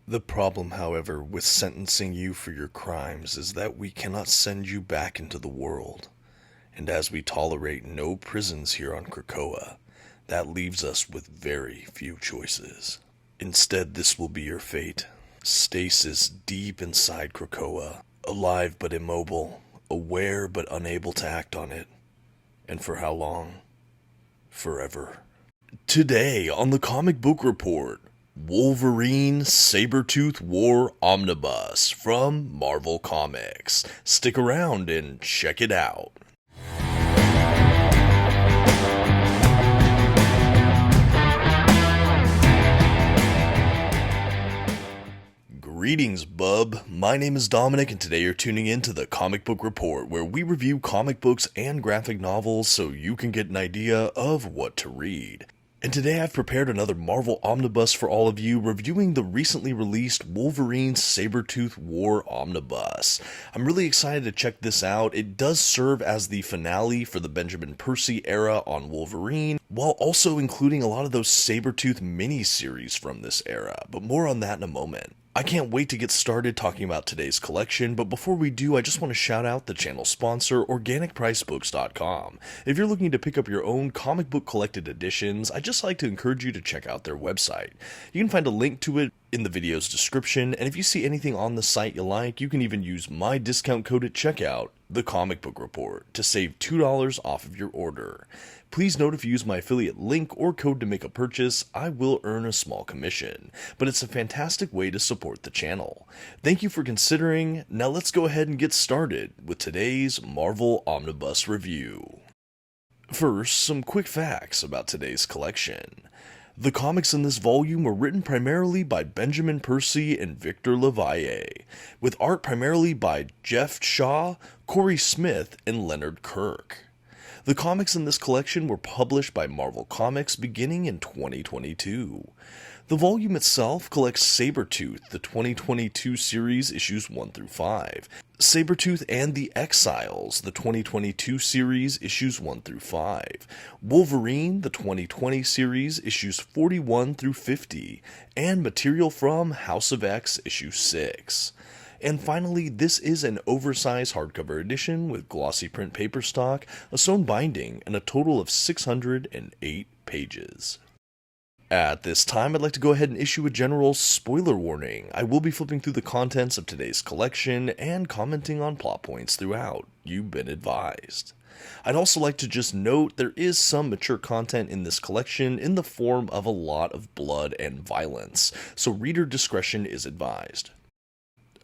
The problem, however, with sentencing you for your crimes is that we cannot send you back into the world. And as we tolerate no prisons here on Krakoa, that leaves us with very few choices. Instead, this will be your fate. Stasis deep inside Krakoa, alive but immobile, aware but unable to act on it. And for how long? Forever. Today on the Comic Book Report, Wolverine Sabretooth War Omnibus from Marvel Comics. Stick around and check it out. Greetings, bub. My name is Dominic, and today you're tuning in to the Comic Book Report, where we review comic books and graphic novels so you can get an idea of what to read. And today I've prepared another Marvel Omnibus for all of you, reviewing the recently released Wolverine Sabretooth War Omnibus. I'm really excited to check this out. It does serve as the finale for the Benjamin Percy era on Wolverine, while also including a lot of those Sabretooth mini-series from this era, but more on that in a moment. I can't wait to get started talking about today's collection, but before we do, I just want to shout out the channel sponsor, OrganicPriceBooks.com. If you're looking to pick up your own comic book collected editions, I'd just like to encourage you to check out their website. You can find a link to it in the video's description, and if you see anything on the site you like, you can even use my discount code at checkout, The Comic Book Report, to save $2 off of your order. Please note if you use my affiliate link or code to make a purchase, I will earn a small commission, but it's a fantastic way to support the channel. Thank you for considering. Now let's go ahead and get started with today's Marvel Omnibus review. First, some quick facts about today's collection. The comics in this volume were written primarily by Benjamin Percy and Victor LaValle, with art primarily by Jeff Shaw, Corey Smith, and Leonard Kirk. The comics in this collection were published by Marvel Comics beginning in 2022. The volume itself collects Sabretooth, the 2022 series issues 1 through 5, Sabretooth and the Exiles, the 2022 series issues 1 through 5, Wolverine, the 2020 series issues 41 through 50, and material from House of X issue 6. And finally, this is an oversized hardcover edition with glossy print paper stock, a sewn binding, and a total of 608 pages. At this time, I'd like to go ahead and issue a general spoiler warning. I will be flipping through the contents of today's collection and commenting on plot points throughout. You've been advised. I'd also like to just note there is some mature content in this collection in the form of a lot of blood and violence, so reader discretion is advised.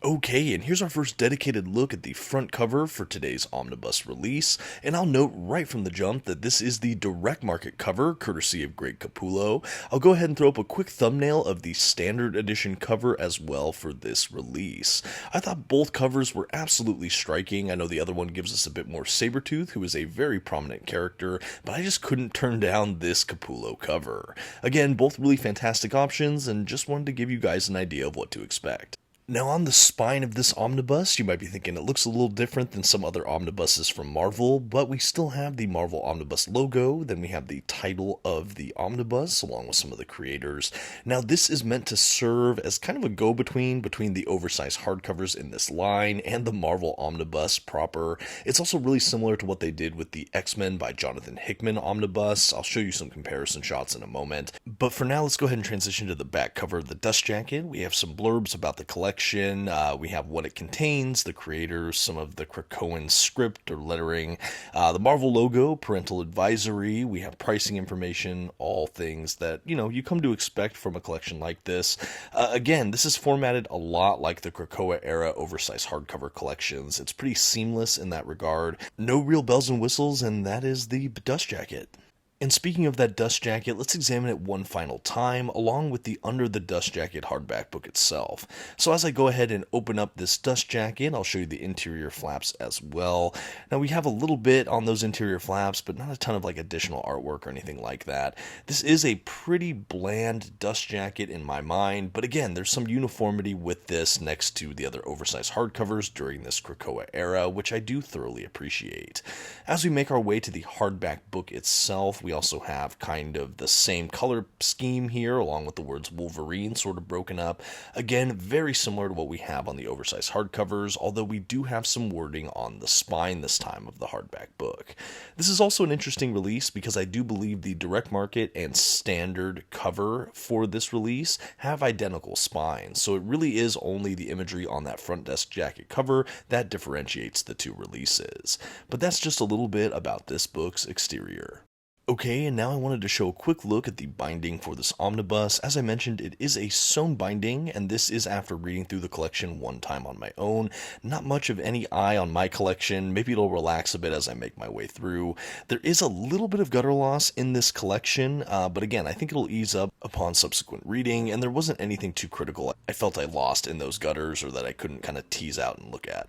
Okay, and here's our first dedicated look at the front cover for today's omnibus release, and I'll note right from the jump that this is the direct market cover, courtesy of Greg Capullo. I'll go ahead and throw up a quick thumbnail of the standard edition cover as well for this release. I thought both covers were absolutely striking. I know the other one gives us a bit more Sabretooth, who is a very prominent character, but I just couldn't turn down this Capullo cover. Again, both really fantastic options, and just wanted to give you guys an idea of what to expect. Now on the spine of this omnibus, you might be thinking it looks a little different than some other omnibuses from Marvel, but we still have the Marvel Omnibus logo, then we have the title of the omnibus along with some of the creators. Now this is meant to serve as kind of a go-between between the oversized hardcovers in this line and the Marvel Omnibus proper. It's also really similar to what they did with the X-Men by Jonathan Hickman omnibus. I'll show you some comparison shots in a moment. But for now, let's go ahead and transition to the back cover of the dust jacket. We have some blurbs about the collection. We have what it contains, the creators, some of the Krakoan script or lettering, the Marvel logo, parental advisory, we have pricing information, all things that, you come to expect from a collection like this. Again, this is formatted a lot like the Krakoa era oversized hardcover collections. It's pretty seamless in that regard. No real bells and whistles, and that is the dust jacket. And speaking of that dust jacket, let's examine it one final time, along with the Under the Dust Jacket hardback book itself. So as I go ahead and open up this dust jacket, I'll show you the interior flaps as well. Now we have a little bit on those interior flaps, but not a ton of additional artwork or anything like that. This is a pretty bland dust jacket in my mind, but again, there's some uniformity with this next to the other oversized hardcovers during this Krakoa era, which I do thoroughly appreciate. As we make our way to the hardback book itself, we we also have kind of the same color scheme here, along with the words Wolverine sort of broken up. Again, very similar to what we have on the oversized hardcovers, although we do have some wording on the spine this time of the hardback book. This is also an interesting release because I do believe the direct market and standard cover for this release have identical spines, so it really is only the imagery on that front desk jacket cover that differentiates the two releases. But that's just a little bit about this book's exterior. Okay, and now I wanted to show a quick look at the binding for this omnibus. As I mentioned, it is a sewn binding, and this is after reading through the collection one time on my own. Not much of any eye on my collection. Maybe it'll relax a bit as I make my way through. There is a little bit of gutter loss in this collection, but again, I think it'll ease up upon subsequent reading, and there wasn't anything too critical I felt I lost in those gutters or that I couldn't kind of tease out and look at.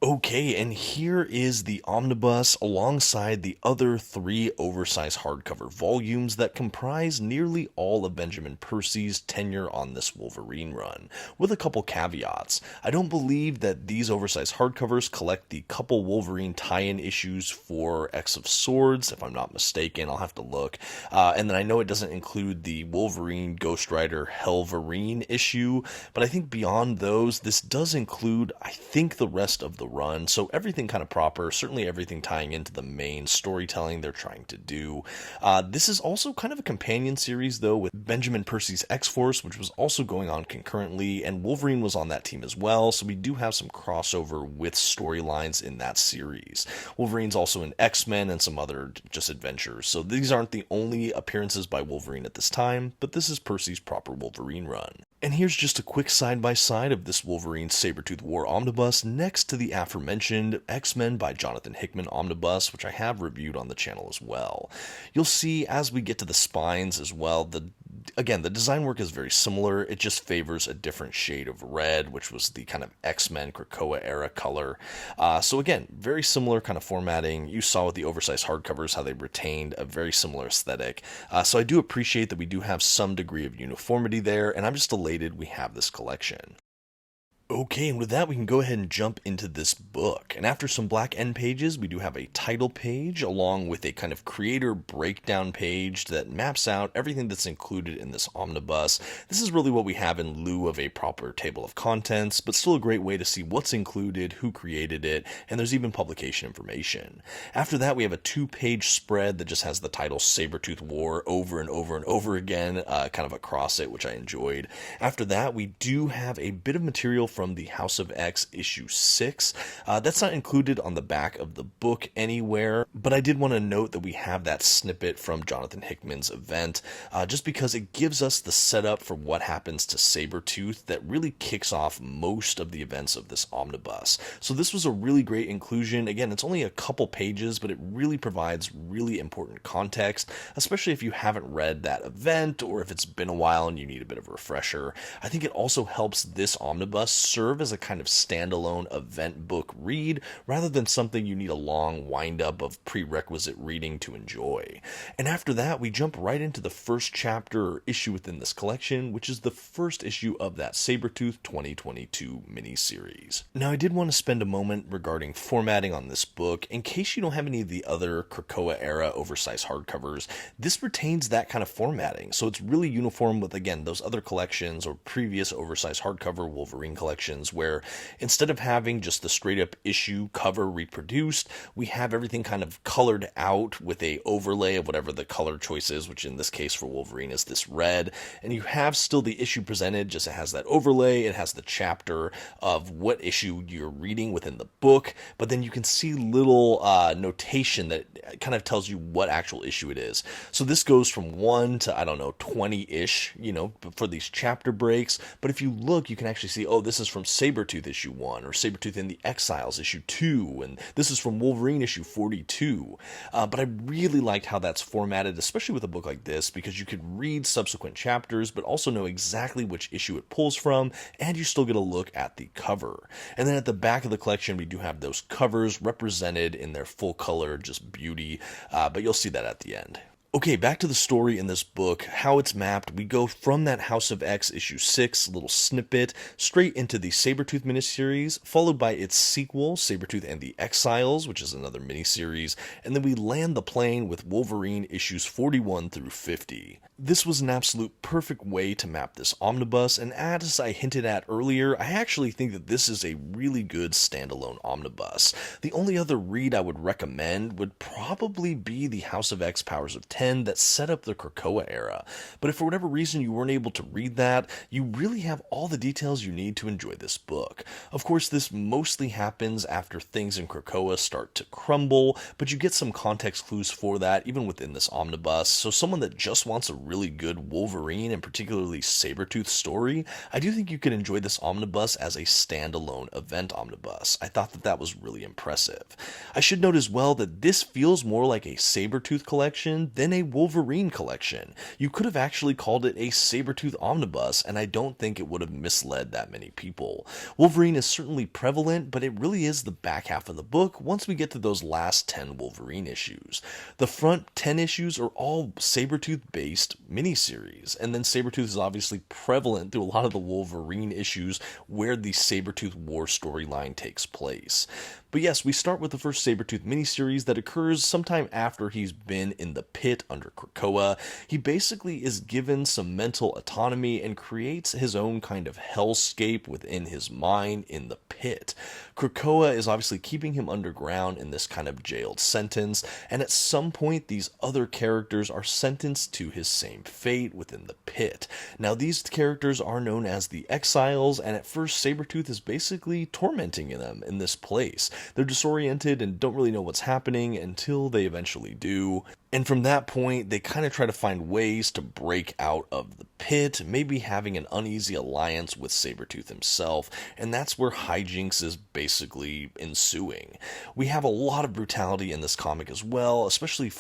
Okay, and here is the omnibus alongside the other 3 oversized hardcover volumes that comprise nearly all of Benjamin Percy's tenure on this Wolverine run, with a couple caveats. I don't believe that these oversized hardcovers collect the couple Wolverine tie-in issues for X of Swords, if I'm not mistaken. I'll have to look. And then I know it doesn't include the Wolverine Ghost Rider Helverine issue, but I think beyond those, this does include, I think, the rest of the run, so everything kind of proper, certainly everything tying into the main storytelling they're trying to do. This is also kind of a companion series, though, with Benjamin Percy's X-Force, which was also going on concurrently, and Wolverine was on that team as well, so we do have some crossover with storylines in that series. Wolverine's also in X-Men and some other just adventures, so these aren't the only appearances by Wolverine at this time, but this is Percy's proper Wolverine run. And here's just a quick side-by-side of this Wolverine Sabretooth War Omnibus next to the aforementioned X-Men by Jonathan Hickman Omnibus, which I have reviewed on the channel as well. You'll see as we get to the spines as well, again, the design work is very similar, it just favors a different shade of red, which was the kind of X-Men Krakoa era color. So again, very similar kind of formatting. You saw with the oversized hardcovers how they retained a very similar aesthetic. So I do appreciate that we do have some degree of uniformity there, and I'm just elated we have this collection. Okay, and with that, we can go ahead and jump into this book. And after some black end pages, we do have a title page along with a kind of creator breakdown page that maps out everything that's included in this omnibus. This is really what we have in lieu of a proper table of contents, but still a great way to see what's included, who created it, and there's even publication information. After that, we have a 2-page spread that just has the title Sabretooth War over and over and over again, kind of across it, which I enjoyed. After that, we do have a bit of material from the House of X issue 6. That's not included on the back of the book anywhere, but I did want to note that we have that snippet from Jonathan Hickman's event, just because it gives us the setup for what happens to Sabretooth that really kicks off most of the events of this omnibus. So this was a really great inclusion. Again, it's only a couple pages, but it really provides really important context, especially if you haven't read that event or if it's been a while and you need a bit of a refresher. I think it also helps this omnibus serve as a kind of standalone event book read rather than something you need a long wind-up of prerequisite reading to enjoy. And after that, we jump right into the first chapter or issue within this collection, which is the first issue of that Sabretooth 2022 miniseries. Now, I did want to spend a moment regarding formatting on this book. In case you don't have any of the other Krakoa era oversized hardcovers, this retains that kind of formatting, so it's really uniform with, again, those other collections or previous oversized hardcover Wolverine collections, where instead of having just the straight up issue cover reproduced, we have everything kind of colored out with a overlay of whatever the color choice is, which in this case for Wolverine is this red, and you have still the issue presented, just it has that overlay, it has the chapter of what issue you're reading within the book, but then you can see little notation that kind of tells you what actual issue it is. So this goes from 1 to, I don't know, 20-ish, for these chapter breaks, but if you look, you can actually see, oh, this is from Sabretooth issue 1, or Sabretooth in the Exiles issue 2, and this is from Wolverine issue 42. But I really liked how that's formatted, especially with a book like this, because you could read subsequent chapters, but also know exactly which issue it pulls from, and you still get a look at the cover. And then at the back of the collection, we do have those covers represented in their full color, just beauty, but you'll see that at the end. Okay, back to the story in this book, how it's mapped. We go from that House of X issue 6 little snippet straight into the Sabretooth miniseries, followed by its sequel, Sabretooth and the Exiles, which is another miniseries, and then we land the plane with Wolverine issues 41 through 50. This was an absolute perfect way to map this omnibus, and as I hinted at earlier, I actually think that this is a really good standalone omnibus. The only other read I would recommend would probably be the House of X Powers of 10 that set up the Krakoa era, but if for whatever reason you weren't able to read that, you really have all the details you need to enjoy this book. Of course, this mostly happens after things in Krakoa start to crumble, but you get some context clues for that even within this omnibus, so someone that just wants a really good Wolverine and particularly Sabretooth story, I do think you could enjoy this omnibus as a standalone event omnibus. I thought that that was really impressive. I should note as well that this feels more like a Sabretooth collection than a Wolverine collection. You could have actually called it a Sabretooth omnibus, and I don't think it would have misled that many people. Wolverine is certainly prevalent, but it really is the back half of the book once we get to those last 10 Wolverine issues. The front 10 issues are all Sabretooth based miniseries, and then Sabretooth is obviously prevalent through a lot of the Wolverine issues where the Sabretooth War storyline takes place. But yes, we start with the first Sabretooth miniseries that occurs sometime after he's been in the pit under Krakoa. He basically is given some mental autonomy and creates his own kind of hellscape within his mind in the pit. Krakoa is obviously keeping him underground in this kind of jailed sentence, and at some point these other characters are sentenced to his same fate within the pit. Now these characters are known as the Exiles, and at first Sabretooth is basically tormenting them in this place. They're disoriented and don't really know what's happening until they eventually do. And from that point, they kind of try to find ways to break out of the pit, maybe having an uneasy alliance with Sabretooth himself, and that's where hijinks is basically ensuing. We have a lot of brutality in this comic as well, especially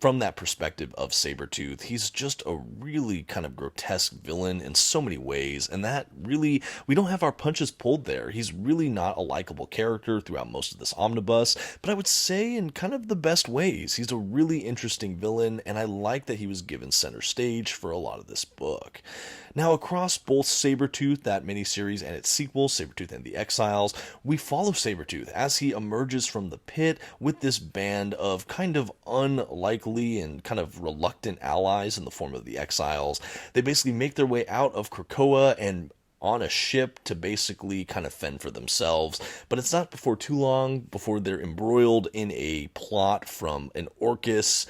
from that perspective of Sabretooth. He's just a really kind of grotesque villain in so many ways, and that really, we don't have our punches pulled there. He's really not a likable character throughout most of this omnibus, but I would say in kind of the best ways. He's a really interesting villain, and I like that he was given center stage for a lot of this book. Now, across both Sabretooth, that miniseries, and its sequel, Sabretooth and the Exiles, we follow Sabretooth as he emerges from the pit with this band of kind of unlikely and kind of reluctant allies in the form of the Exiles. They basically make their way out of Krakoa and on a ship to basically kind of fend for themselves, but it's not before too long before they're embroiled in a plot from an Orcus,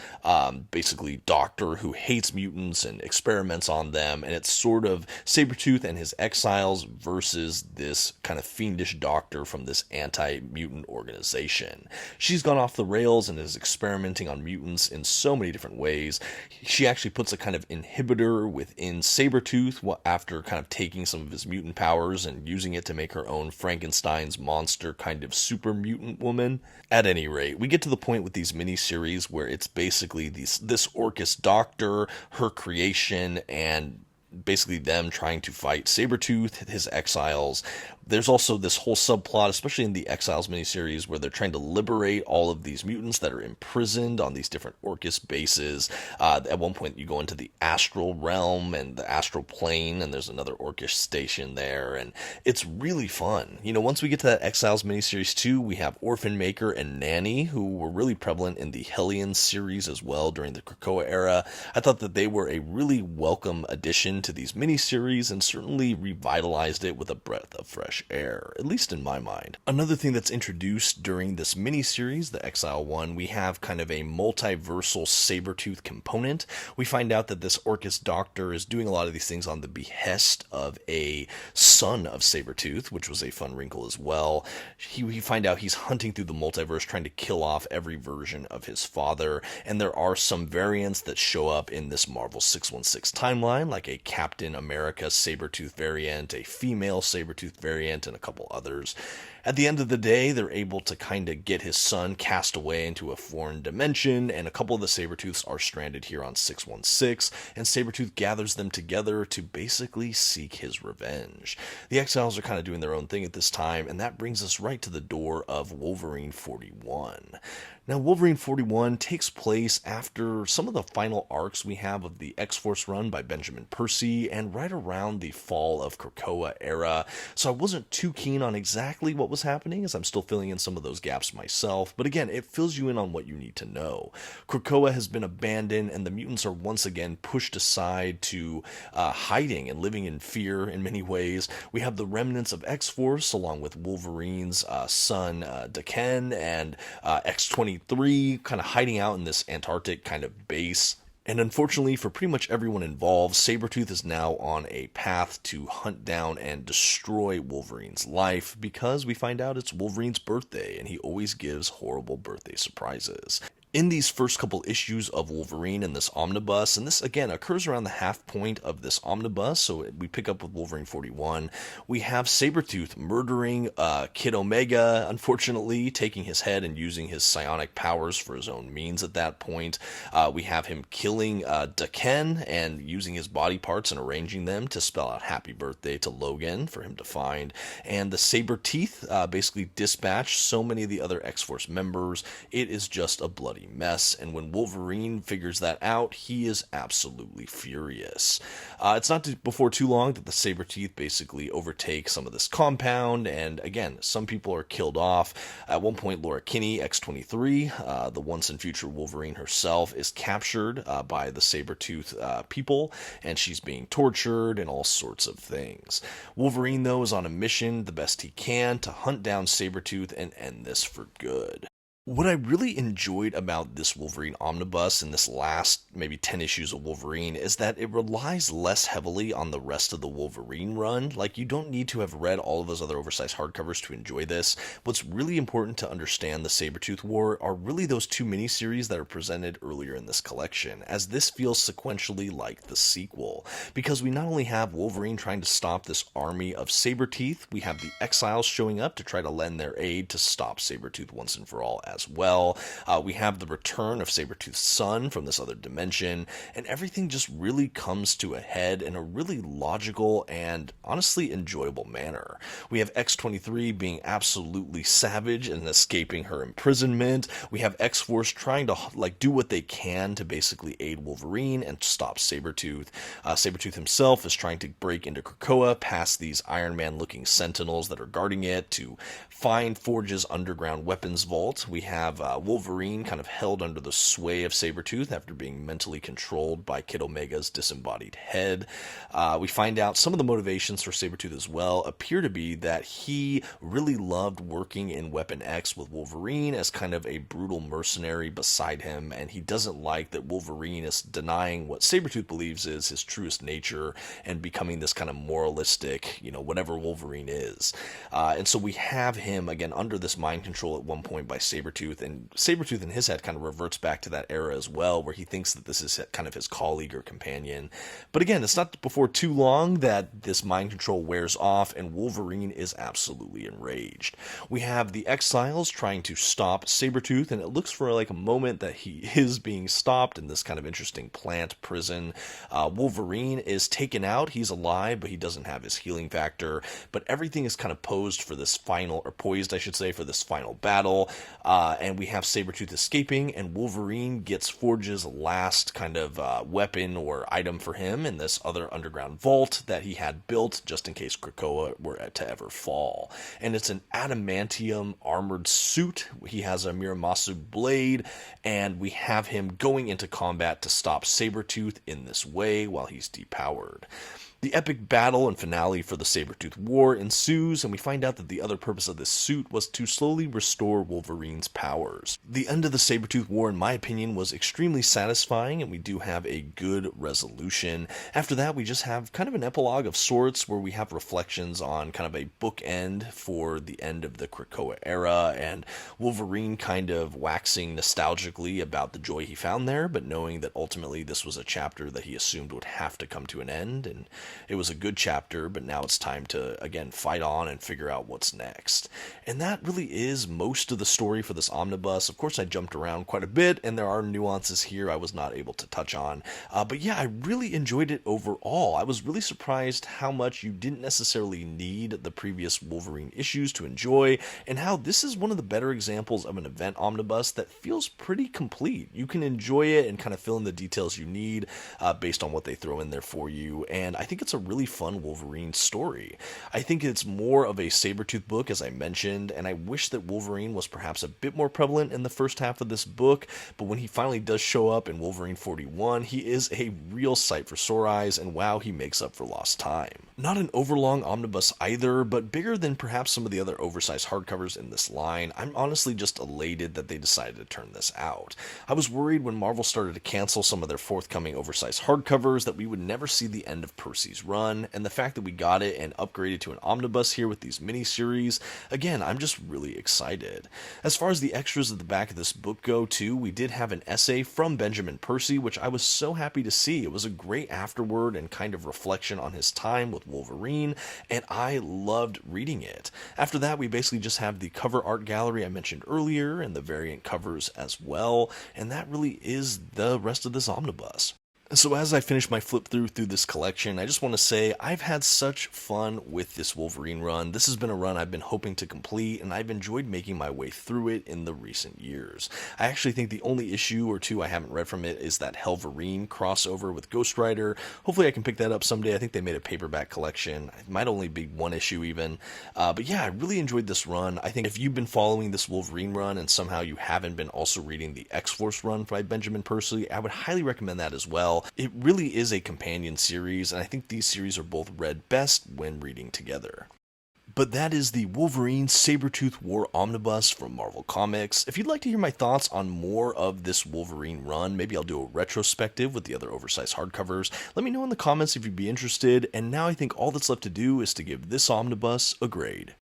basically doctor who hates mutants and experiments on them, and it's sort of Sabretooth and his Exiles versus this kind of fiendish doctor from this anti-mutant organization. She's gone off the rails and is experimenting on mutants in so many different ways. She actually puts a kind of inhibitor within Sabretooth after kind of taking some of his mutant powers and using it to make her own Frankenstein's monster kind of super mutant woman. At any rate, we get to the point with these miniseries where it's basically this Orcus doctor, her creation, and basically them trying to fight Sabretooth, his Exiles. There's also this whole subplot, especially in the Exiles miniseries, where they're trying to liberate all of these mutants that are imprisoned on these different Orcus bases. At one point, you go into the astral realm and the astral plane, and there's another Orcus station there, and it's really fun. You know, once we get to that Exiles miniseries 2, we have Orphan Maker and Nanny, who were really prevalent in the Hellion series as well during the Krakoa era. I thought that they were a really welcome addition to these miniseries and certainly revitalized it with a breath of fresh air, at least in my mind. Another thing that's introduced during this miniseries, the Exile one, we have kind of a multiversal Sabretooth component. We find out that this Orcus doctor is doing a lot of these things on the behest of a son of Sabretooth, which was a fun wrinkle as well. We find out he's hunting through the multiverse trying to kill off every version of his father, and there are some variants that show up in this Marvel 616 timeline, like a Captain America Sabretooth variant, a female Sabretooth variant, and a couple others. At the end of the day, they're able to kind of get his son cast away into a foreign dimension, and a couple of the Sabretooths are stranded here on 616, and Sabretooth gathers them together to basically seek his revenge. The Exiles are kind of doing their own thing at this time, and that brings us right to the door of Wolverine 41. Now, Wolverine 41 takes place after some of the final arcs we have of the X-Force run by Benjamin Percy, and right around the fall of Krakoa era, so I wasn't too keen on exactly what was happening, as I'm still filling in some of those gaps myself, but again, it fills you in on what you need to know. Krakoa has been abandoned, and the mutants are once again pushed aside to hiding and living in fear in many ways. We have the remnants of X-Force, along with Wolverine's son, Daken, and X-23, kind of hiding out in this Antarctic kind of base. And unfortunately for pretty much everyone involved, Sabretooth is now on a path to hunt down and destroy Wolverine's life, because we find out it's Wolverine's birthday, and he always gives horrible birthday surprises. In these first couple issues of Wolverine in this omnibus, and this again occurs around the half point of this omnibus, so we pick up with Wolverine 41, we have Sabretooth murdering Kid Omega, unfortunately, taking his head and using his psionic powers for his own means at that point. We have him killing Daken and using his body parts and arranging them to spell out happy birthday to Logan for him to find. And the Sabreteeth basically dispatch so many of the other X-Force members. It is just a bloody mess, and when Wolverine figures that out, he is absolutely furious. It's not before too long that the Sabretooth basically overtake some of this compound, and again, some people are killed off. At one point, Laura Kinney, X-23, the once and future Wolverine herself, is captured by the Sabretooth people, and she's being tortured and all sorts of things. Wolverine, though, is on a mission the best he can to hunt down Sabretooth and end this for good. What I really enjoyed about this Wolverine omnibus and this last maybe 10 issues of Wolverine is that it relies less heavily on the rest of the Wolverine run. Like, you don't need to have read all of those other oversized hardcovers to enjoy this. What's really important to understand the Sabretooth War are really those two miniseries that are presented earlier in this collection, as this feels sequentially like the sequel. Because we not only have Wolverine trying to stop this army of Sabreteeth, we have the Exiles showing up to try to lend their aid to stop Sabretooth once and for all as well. We have the return of Sabretooth's son from this other dimension, and everything just really comes to a head in a really logical and honestly enjoyable manner. We have X-23 being absolutely savage and escaping her imprisonment. We have X-Force trying to do what they can to basically aid Wolverine and stop Sabretooth. Sabretooth himself is trying to break into Krakoa past these Iron Man looking sentinels that are guarding it to find Forge's underground weapons vault. We have Wolverine kind of held under the sway of Sabretooth after being mentally controlled by Kid Omega's disembodied head. We find out some of the motivations for Sabretooth as well appear to be that he really loved working in Weapon X with Wolverine as kind of a brutal mercenary beside him, and he doesn't like that Wolverine is denying what Sabretooth believes is his truest nature and becoming this kind of moralistic, whatever Wolverine is. And so we have him, again, under this mind control at one point by Sabretooth, and Sabretooth in his head kind of reverts back to that era as well, where he thinks that this is kind of his colleague or companion. But again, it's not before too long that this mind control wears off, and Wolverine is absolutely enraged. We have the Exiles trying to stop Sabretooth, and it looks for like a moment that he is being stopped in this kind of interesting plant prison. Wolverine is taken out. He's alive, but he doesn't have his healing factor. But everything is kind of poised, for this final battle. And we have Sabretooth escaping, and Wolverine gets Forge's last kind of weapon or item for him in this other underground vault that he had built just in case Krakoa were to ever fall. And it's an adamantium armored suit. He has a Miramasu blade, and we have him going into combat to stop Sabretooth in this way while he's depowered. The epic battle and finale for the Sabretooth War ensues, and we find out that the other purpose of this suit was to slowly restore Wolverine's powers. The end of the Sabretooth War, in my opinion, was extremely satisfying, and we do have a good resolution. After that, we just have kind of an epilogue of sorts, where we have reflections on kind of a bookend for the end of the Krakoa era, and Wolverine kind of waxing nostalgically about the joy he found there, but knowing that ultimately this was a chapter that he assumed would have to come to an end, and It was a good chapter, but now it's time to, again, fight on and figure out what's next. And that really is most of the story for this omnibus. Of course, I jumped around quite a bit, and there are nuances here I was not able to touch on. But yeah, I really enjoyed it overall. I was really surprised how much you didn't necessarily need the previous Wolverine issues to enjoy, and how this is one of the better examples of an event omnibus that feels pretty complete. You can enjoy it and kind of fill in the details you need based on what they throw in there for you, and I think it's a really fun Wolverine story. I think it's more of a Sabretooth book, as I mentioned, and I wish that Wolverine was perhaps a bit more prevalent in the first half of this book, but when he finally does show up in Wolverine 41, he is a real sight for sore eyes, and wow, he makes up for lost time. Not an overlong omnibus either, but bigger than perhaps some of the other oversized hardcovers in this line. I'm honestly just elated that they decided to turn this out. I was worried when Marvel started to cancel some of their forthcoming oversized hardcovers that we would never see the end of Percy's run, and the fact that we got it and upgraded to an omnibus here with these miniseries, again, I'm just really excited. As far as the extras at the back of this book go too, we did have an essay from Benjamin Percy, which I was so happy to see. It was a great afterword and kind of reflection on his time with Wolverine, and I loved reading it. After that, we basically just have the cover art gallery I mentioned earlier and the variant covers as well, and that really is the rest of this omnibus. So as I finish my flip through this collection, I just want to say I've had such fun with this Wolverine run. This has been a run I've been hoping to complete, and I've enjoyed making my way through it in the recent years. I actually think the only issue or two I haven't read from it is that Wolverine crossover with Ghost Rider. Hopefully I can pick that up someday. I think they made a paperback collection. It might only be one issue even. But yeah, I really enjoyed this run. I think if you've been following this Wolverine run and somehow you haven't been also reading the X-Force run by Benjamin Percy, I would highly recommend that as well. It really is a companion series, and I think these series are both read best when reading together. But that is the Wolverine Sabretooth War Omnibus from Marvel Comics. If you'd like to hear my thoughts on more of this Wolverine run, maybe I'll do a retrospective with the other oversized hardcovers, let me know in the comments if you'd be interested, and now I think all that's left to do is to give this omnibus a grade.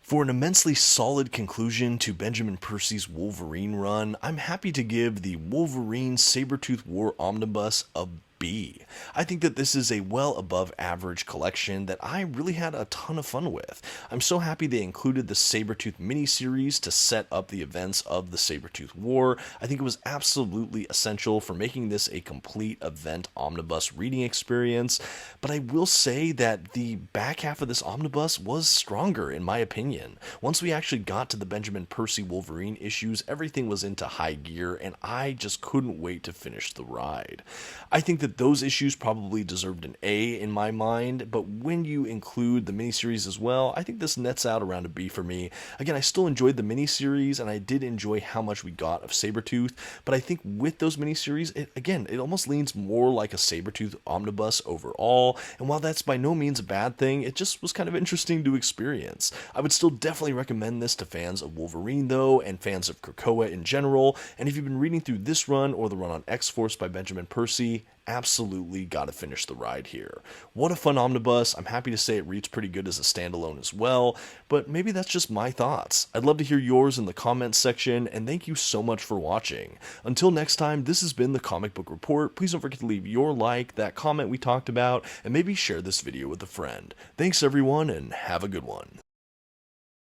For an immensely solid conclusion to Benjamin Percy's Wolverine run, I'm happy to give the Wolverine Sabretooth War Omnibus a B. I think that this is a well above average collection that I really had a ton of fun with. I'm so happy they included the Sabretooth miniseries to set up the events of the Sabretooth War. I think it was absolutely essential for making this a complete event omnibus reading experience, but I will say that the back half of this omnibus was stronger in my opinion. Once we actually got to the Benjamin Percy Wolverine issues, everything was into high gear, and I just couldn't wait to finish the ride. I think that those issues probably deserved an A in my mind, but when you include the miniseries as well, I think this nets out around a B for me. Again, I still enjoyed the miniseries, and I did enjoy how much we got of Sabretooth, but I think with those miniseries, it almost leans more like a Sabretooth omnibus overall, and while that's by no means a bad thing, it just was kind of interesting to experience. I would still definitely recommend this to fans of Wolverine though, and fans of Krakoa in general, and if you've been reading through this run or the run on X-Force by Benjamin Percy, absolutely gotta finish the ride here. What a fun omnibus. I'm happy to say it reads pretty good as a standalone as well, but maybe that's just my thoughts. I'd love to hear yours in the comments section, and thank you so much for watching. Until next time, this has been the Comic Book Report. Please don't forget to leave your like, that comment we talked about, and maybe share this video with a friend. Thanks everyone, and have a good one.